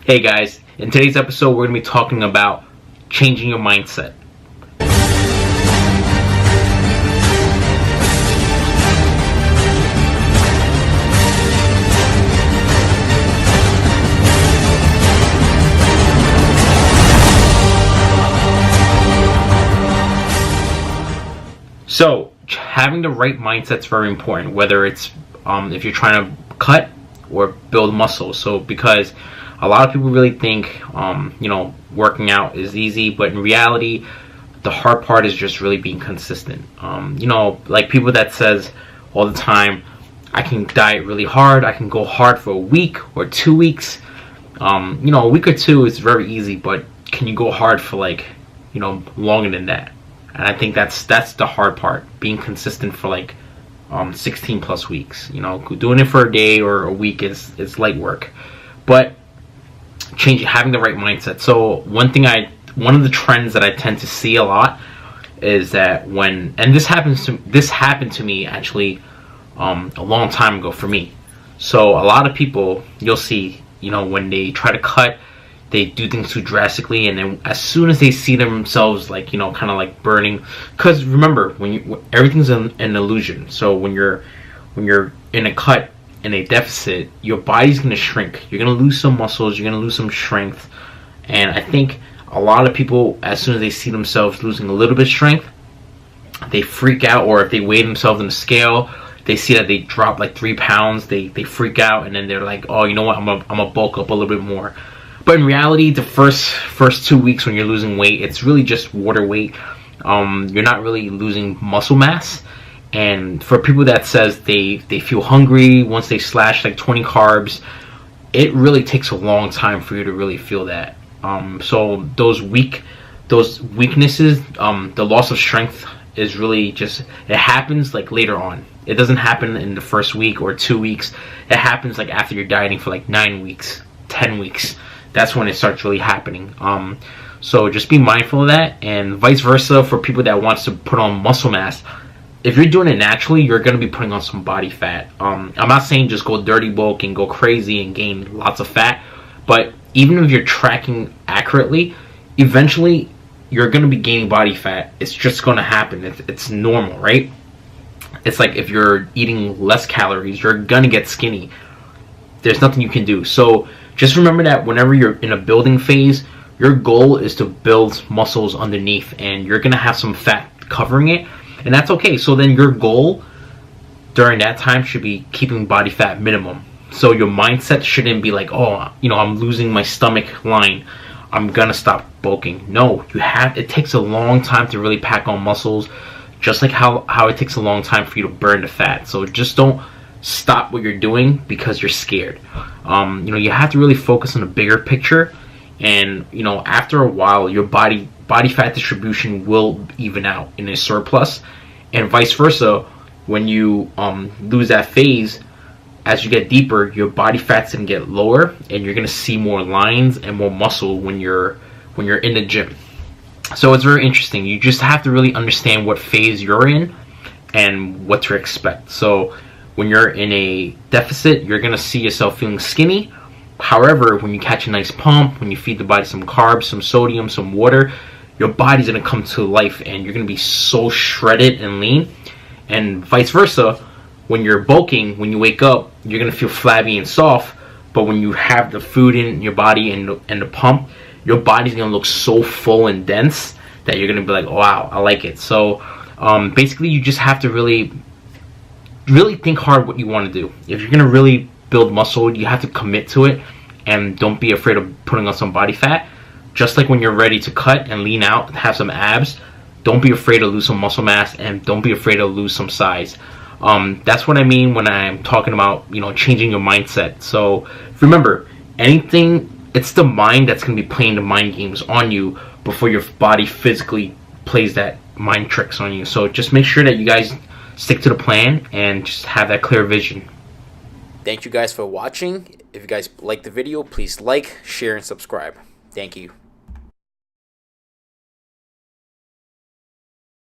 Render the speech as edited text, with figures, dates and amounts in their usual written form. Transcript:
Hey guys, in today's episode we're going to be talking about changing your mindset. So, having the right mindset is very important, whether it's if you're trying to cut or build muscle. So, because a lot of people really think, working out is easy, but in reality, the hard part is just really being consistent. Like people that says all the time, I can diet really hard, I can go hard for a week or 2 weeks. A week or two is very easy, but can you go hard for longer than that? And I think that's the hard part, being consistent for 16 plus weeks. Doing it for a day or a week is light work, but having the right mindset. So one of the trends that I tend to see a lot is that this happened to me actually a long time ago for me. So a lot of people you'll see, when they try to cut, they do things too drastically, and then as soon as they see themselves kind of burning, because remember, everything's an illusion. So when you're in a cut, in a deficit, your body's going to shrink. You're going to lose some muscles, you're going to lose some strength. And I think a lot of people, as soon as they see themselves losing a little bit of strength, they freak out. Or if they weigh themselves on the scale, they see that they drop 3 pounds, they freak out, and then they're like, oh, you know what, I'm gonna bulk up a little bit more. But in reality, the first 2 weeks when you're losing weight, it's really just water weight. You're not really losing muscle mass. And for people that says they feel hungry once they slash 20 carbs, it really takes a long time for you to really feel that. So those weaknesses, the loss of strength is really just, it happens later on. It doesn't happen in the first week or 2 weeks. It happens after you're dieting for 9 weeks, 10 weeks. That's when it starts really happening. So just be mindful of that, and vice versa for people that wants to put on muscle mass. If you're doing it naturally, you're going to be putting on some body fat. I'm not saying just go dirty bulk and go crazy and gain lots of fat, but even if you're tracking accurately, eventually you're going to be gaining body fat. It's just going to happen. It's normal, right? It's like if you're eating less calories, you're going to get skinny. There's nothing you can do. So just remember that whenever you're in a building phase, your goal is to build muscles underneath, and you're going to have some fat covering it. And that's okay. So then your goal during that time should be keeping body fat minimum. So your mindset shouldn't be I'm losing my stomach line, I'm gonna stop bulking. No, it takes a long time to really pack on muscles, just like how it takes a long time for you to burn the fat. So just don't stop what you're doing because you're scared. You have to really focus on the bigger picture, and after a while your body fat distribution will even out in a surplus, and vice versa. When you lose that phase, as you get deeper, your body fat's gonna get lower, and you're gonna see more lines and more muscle when you're in the gym. So it's very interesting. You just have to really understand what phase you're in and what to expect. So when you're in a deficit, you're gonna see yourself feeling skinny. However, when you catch a nice pump, when you feed the body some carbs, some sodium, some water, your body's going to come to life, and you're going to be so shredded and lean. And vice versa, when you're bulking, when you wake up, you're going to feel flabby and soft. But when you have the food in your body and the pump, your body's going to look so full and dense that you're going to be like, wow, I like it. So basically, you just have to really think hard what you want to do. If you're going to really build muscle, you have to commit to it, and don't be afraid of putting on some body fat. Just like when you're ready to cut and lean out, have some abs, don't be afraid to lose some muscle mass, and don't be afraid to lose some size. That's what I mean when I'm talking about changing your mindset. So remember, it's the mind that's going to be playing the mind games on you before your body physically plays that mind tricks on you. So just make sure that you guys stick to the plan and just have that clear vision. Thank you guys for watching. If you guys like the video, please like, share, and subscribe. Thank you.